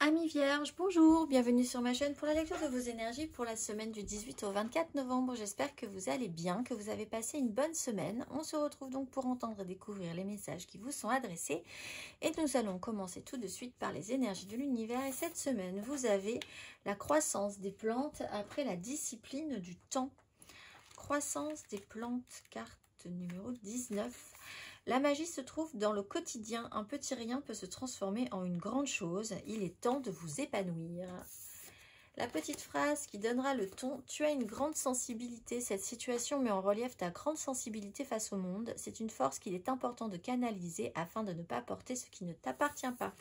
Amis vierges, bonjour, bienvenue sur ma chaîne pour la lecture de vos énergies pour la semaine du 18 au 24 novembre. J'espère que vous allez bien, que vous avez passé une bonne semaine. On se retrouve donc pour entendre et découvrir les messages qui vous sont adressés. Et nous allons commencer tout de suite par les énergies de l'univers. Et cette semaine, vous avez la croissance des plantes après la discipline du temps. Croissance des plantes, carte numéro 19. La magie se trouve dans le quotidien. Un petit rien peut se transformer en une grande chose. Il est temps de vous épanouir. La petite phrase qui donnera le ton. Tu as une grande sensibilité. Cette situation met en relief ta grande sensibilité face au monde. C'est une force qu'il est important de canaliser afin de ne pas porter ce qui ne t'appartient pas.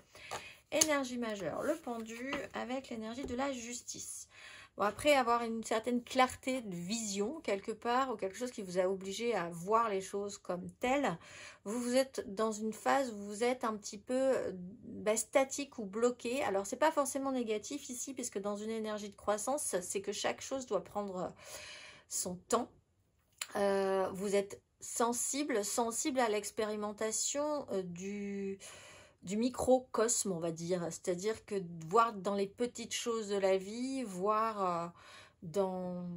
Énergie majeure, le pendu avec l'énergie de la justice. Bon, après avoir une certaine clarté de vision quelque part ou quelque chose qui vous a obligé à voir les choses comme telles, vous êtes dans une phase où vous êtes un petit peu statique ou bloqué. Alors c'est pas forcément négatif ici puisque dans une énergie de croissance, c'est que chaque chose doit prendre son temps. Vous êtes sensible à l'expérimentation du microcosme, on va dire, c'est-à-dire que voir dans les petites choses de la vie, voir d'être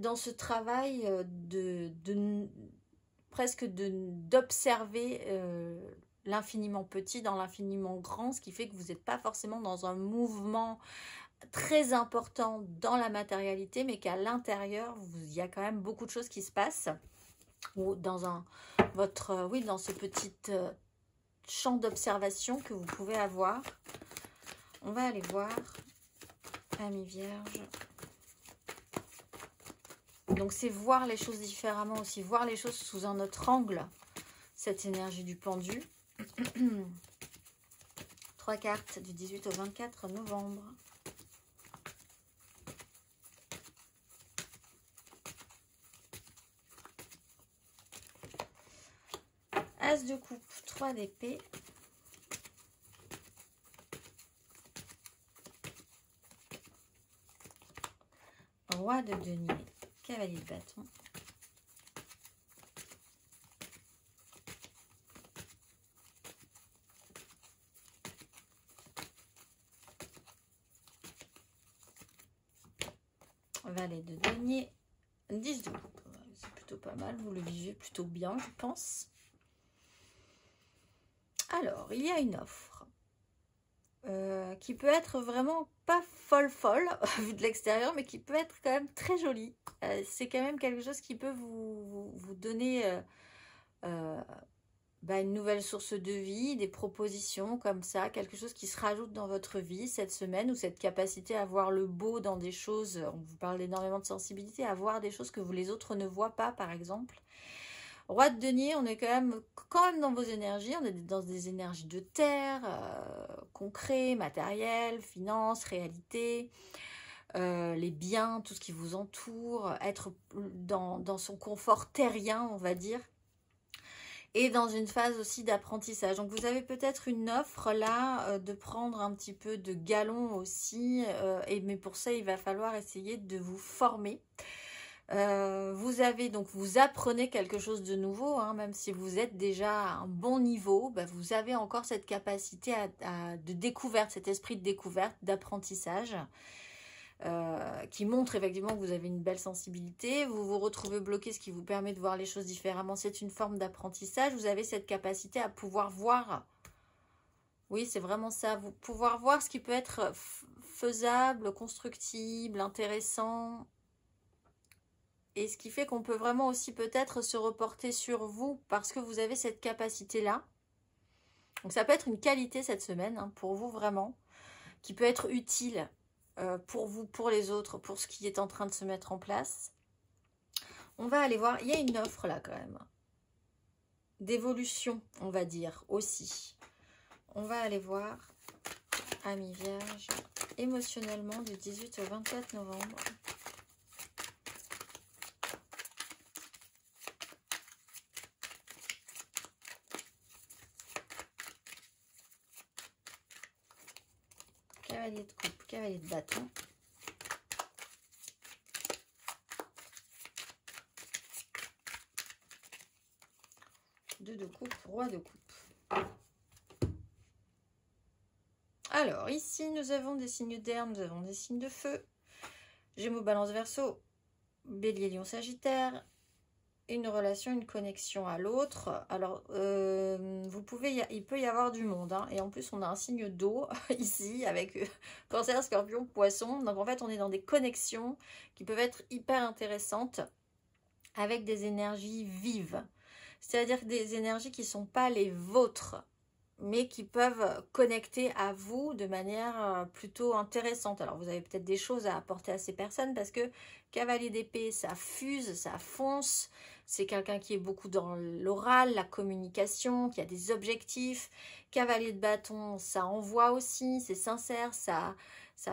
dans ce travail presque d'observer l'infiniment petit dans l'infiniment grand, ce qui fait que vous n'êtes pas forcément dans un mouvement très important dans la matérialité, mais qu'à l'intérieur, il y a quand même beaucoup de choses qui se passent, ou dans dans ce petit champ d'observation que vous pouvez avoir. On va aller voir, amis vierges. Donc c'est voir les choses différemment aussi, voir les choses sous un autre angle, cette énergie du pendu. 3 cartes du 18 au 24 novembre. As de coupe, 3 d'épée. Roi de denier, cavalier de bâton. Valet de denier, 10 de coupe. C'est plutôt pas mal, vous le vivez plutôt bien, je pense. Alors, il y a une offre qui peut être vraiment pas folle vu de l'extérieur, mais qui peut être quand même très jolie. C'est quand même quelque chose qui peut vous donner une nouvelle source de vie, des propositions comme ça, quelque chose qui se rajoute dans votre vie cette semaine, ou cette capacité à voir le beau dans des choses. On vous parle énormément de sensibilité, à voir des choses que les autres ne voient pas, par exemple. Roi de denier, on est quand même dans vos énergies, on est dans des énergies de terre, concret, matériel, finances, réalité, les biens, tout ce qui vous entoure, être dans son confort terrien, on va dire, et dans une phase aussi d'apprentissage. Donc vous avez peut-être une offre là de prendre un petit peu de galon aussi, mais pour ça il va falloir essayer de vous former. Vous apprenez quelque chose de nouveau, hein, même si vous êtes déjà à un bon niveau, vous avez encore cette capacité de découverte, cet esprit de découverte, d'apprentissage, qui montre effectivement que vous avez une belle sensibilité. Vous vous retrouvez bloqué, ce qui vous permet de voir les choses différemment. C'est une forme d'apprentissage. Vous avez cette capacité à pouvoir voir, oui, c'est vraiment ça, vous pouvoir voir ce qui peut être faisable, constructible, intéressant. Et ce qui fait qu'on peut vraiment aussi peut-être se reporter sur vous parce que vous avez cette capacité-là. Donc ça peut être une qualité cette semaine, hein, pour vous vraiment, qui peut être utile pour vous, pour les autres, pour ce qui est en train de se mettre en place. On va aller voir, il y a une offre là quand même, d'évolution, on va dire, aussi. On va aller voir, amis vierges, émotionnellement du 18 au 24 novembre. Cavalier de coupe, cavalier de bâton. Deux de coupe, roi de coupe. Alors, ici, nous avons des signes d'air, nous avons des signes de feu. Gémeaux, Balance, Verseau, Bélier, Lion, Sagittaire. Une relation, une connexion à l'autre. Alors, il peut y avoir du monde. Hein. Et en plus, on a un signe d'eau ici avec Cancer, Scorpion, Poisson. Donc, en fait, on est dans des connexions qui peuvent être hyper intéressantes avec des énergies vives. C'est-à-dire des énergies qui ne sont pas les vôtres, mais qui peuvent connecter à vous de manière plutôt intéressante. Alors, vous avez peut-être des choses à apporter à ces personnes parce que Cavalier d'épée, ça fuse, ça fonce. C'est quelqu'un qui est beaucoup dans l'oral, la communication, qui a des objectifs. Cavalier de bâton, ça envoie aussi, c'est sincère, ça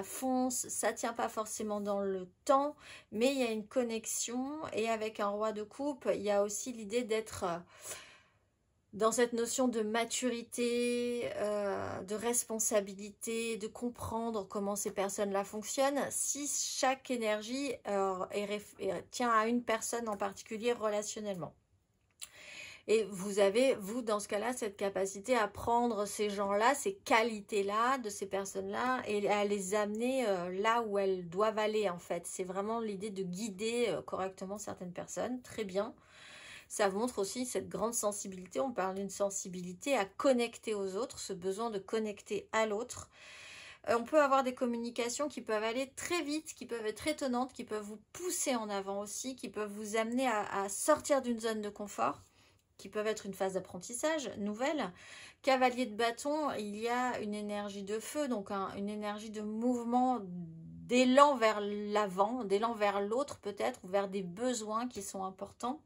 fonce, ça tient pas forcément dans le temps, mais il y a une connexion. Et avec un roi de coupe, il y a aussi l'idée d'être dans cette notion de maturité, de responsabilité, de comprendre comment ces personnes-là fonctionnent. Si chaque énergie tient à une personne en particulier relationnellement. Et vous avez, vous, dans ce cas-là, cette capacité à prendre ces gens-là, ces qualités-là de ces personnes-là et à les amener là où elles doivent aller, en fait. C'est vraiment l'idée de guider correctement certaines personnes. Très bien. Ça montre aussi cette grande sensibilité. On parle d'une sensibilité à connecter aux autres, ce besoin de connecter à l'autre. On peut avoir des communications qui peuvent aller très vite, qui peuvent être étonnantes, qui peuvent vous pousser en avant aussi, qui peuvent vous amener à sortir d'une zone de confort, qui peuvent être une phase d'apprentissage nouvelle. Cavalier de bâton, il y a une énergie de feu, donc une énergie de mouvement, d'élan vers l'avant, d'élan vers l'autre peut-être, ou vers des besoins qui sont importants.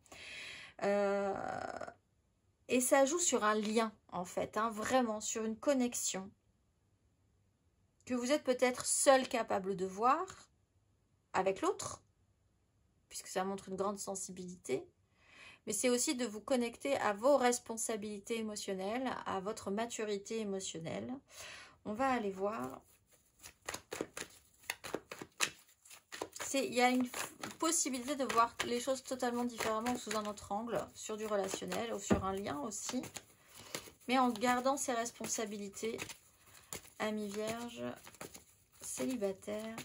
Et ça joue sur un lien en fait, hein, vraiment sur une connexion que vous êtes peut-être seul capable de voir avec l'autre, puisque ça montre une grande sensibilité. Mais c'est aussi de vous connecter à vos responsabilités émotionnelles, à votre maturité émotionnelle. On va aller voir. Il y a une possibilité de voir les choses totalement différemment sous un autre angle, sur du relationnel ou sur un lien aussi. Mais en gardant ses responsabilités, amis vierges, célibataires.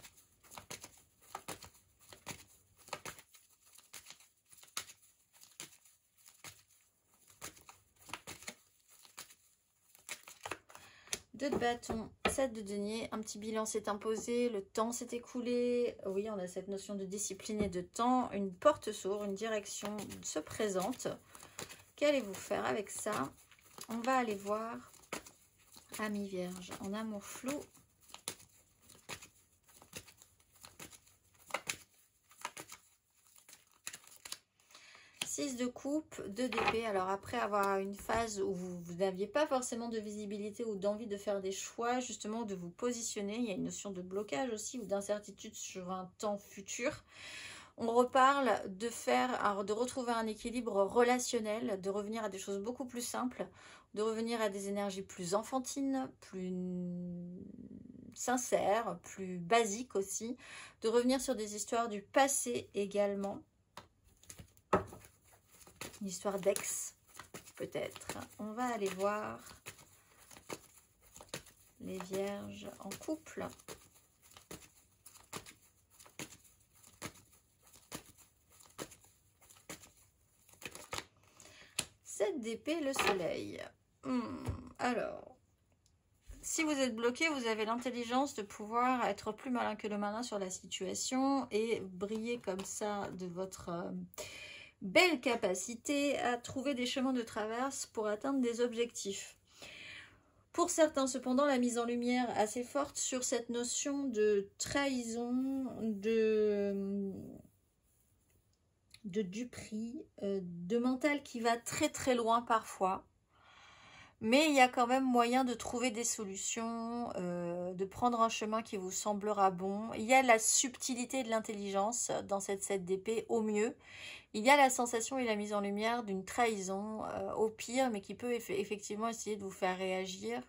Deux de bâton, 7 de denier, un petit bilan s'est imposé, le temps s'est écoulé. Oui, on a cette notion de discipline et de temps. Une porte s'ouvre, une direction se présente. Qu'allez-vous faire avec ça? On va aller voir, amis vierges, en amour flou. De coupe, 2 d'épée. Alors après avoir une phase où vous n'aviez pas forcément de visibilité ou d'envie de faire des choix, justement de vous positionner, il y a une notion de blocage aussi ou d'incertitude sur un temps futur. On reparle de retrouver un équilibre relationnel, de revenir à des choses beaucoup plus simples, de revenir à des énergies plus enfantines, plus sincères, plus basiques aussi, de revenir sur des histoires du passé également. Une histoire d'ex, peut-être. On va aller voir les vierges en couple. Sept d'épée, le soleil. Alors, si vous êtes bloqué, vous avez l'intelligence de pouvoir être plus malin que le malin sur la situation et briller comme ça de votre... belle capacité à trouver des chemins de traverse pour atteindre des objectifs. Pour certains, cependant, la mise en lumière assez forte sur cette notion de trahison, de duperie, de mental qui va très très loin parfois. Mais il y a quand même moyen de trouver des solutions, de prendre un chemin qui vous semblera bon. Il y a la subtilité de l'intelligence dans cette 7 d'épée au mieux. Il y a la sensation et la mise en lumière d'une trahison au pire, mais qui peut effectivement essayer de vous faire réagir.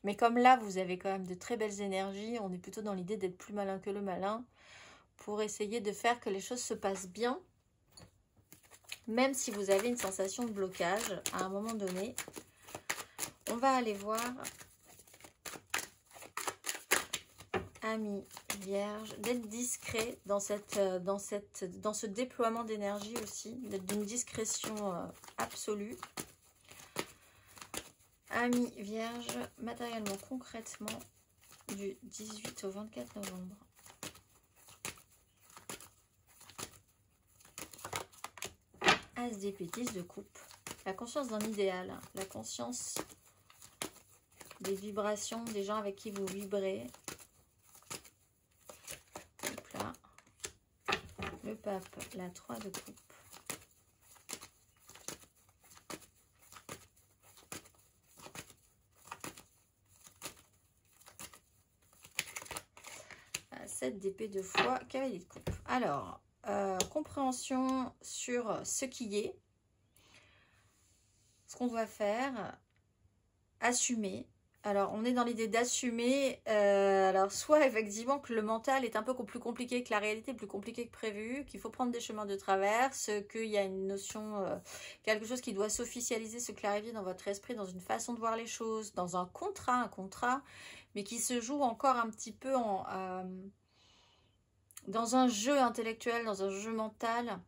Mais comme là, vous avez quand même de très belles énergies, on est plutôt dans l'idée d'être plus malin que le malin pour essayer de faire que les choses se passent bien. Même si vous avez une sensation de blocage à un moment donné. On va aller voir Amis Vierge, d'être discret dans ce déploiement d'énergie aussi, d'être d'une discrétion absolue. Amis Vierge, matériellement, concrètement, du 18 au 24 novembre. As d'épée, de coupe. La conscience d'un idéal, la conscience des vibrations, des gens avec qui vous vibrez. Hop là. Le pape, la 3 de coupe. La 7 d'épée de foi, cavalier de coupe. Alors, compréhension sur ce qui est, ce qu'on doit faire, assumer. Alors, on est dans l'idée d'assumer, alors soit effectivement que le mental est un peu plus compliqué que la réalité, plus compliqué que prévu, qu'il faut prendre des chemins de traverse, qu'il y a une notion, quelque chose qui doit s'officialiser, se clarifier dans votre esprit, dans une façon de voir les choses, dans un contrat, mais qui se joue encore un petit peu dans un jeu intellectuel, dans un jeu mental.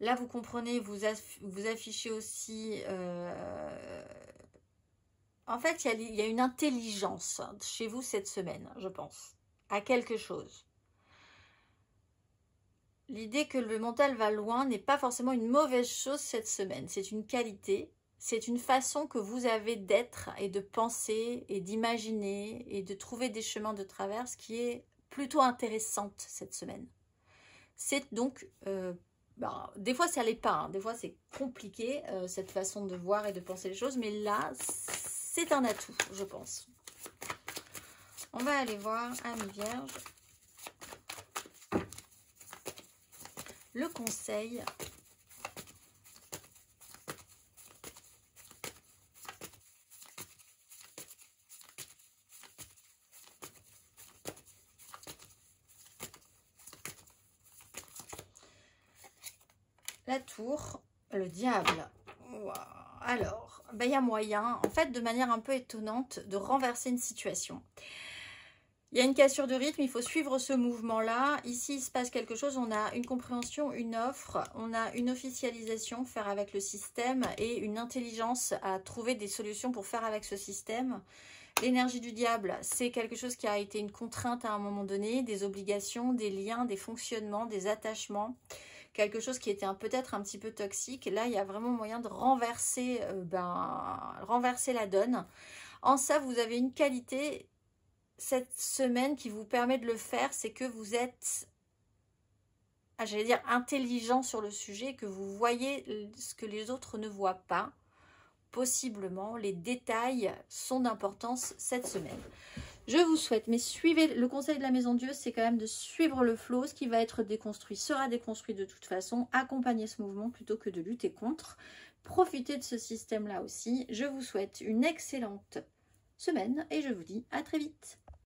Là, vous comprenez, vous affichez aussi... en fait, il y a une intelligence chez vous cette semaine, je pense, à quelque chose. L'idée que le mental va loin n'est pas forcément une mauvaise chose cette semaine. C'est une qualité, c'est une façon que vous avez d'être et de penser et d'imaginer et de trouver des chemins de traverse qui est plutôt intéressante cette semaine. C'est donc... des fois ça l'est pas, hein. Des fois c'est compliqué cette façon de voir et de penser les choses, mais là c'est un atout, je pense. On va aller voir Amis Vierge. Le conseil. La tour, le diable. Wow. Alors, il y a moyen, en fait, de manière un peu étonnante, de renverser une situation. Il y a une cassure de rythme, il faut suivre ce mouvement-là. Ici, il se passe quelque chose, on a une compréhension, une offre, on a une officialisation, faire avec le système, et une intelligence à trouver des solutions pour faire avec ce système. L'énergie du diable, c'est quelque chose qui a été une contrainte à un moment donné, des obligations, des liens, des fonctionnements, des attachements. Quelque chose qui était peut-être un petit peu toxique. Là, il y a vraiment moyen de renverser, renverser la donne. En ça, vous avez une qualité cette semaine qui vous permet de le faire, c'est que vous êtes, j'allais dire, intelligent sur le sujet, que vous voyez ce que les autres ne voient pas. Possiblement, les détails sont d'importance cette semaine. Je vous souhaite, mais suivez, le conseil de la Maison Dieu, c'est quand même de suivre le flot. Ce qui va être déconstruit sera déconstruit de toute façon. Accompagnez ce mouvement plutôt que de lutter contre. Profitez de ce système-là aussi. Je vous souhaite une excellente semaine et je vous dis à très vite.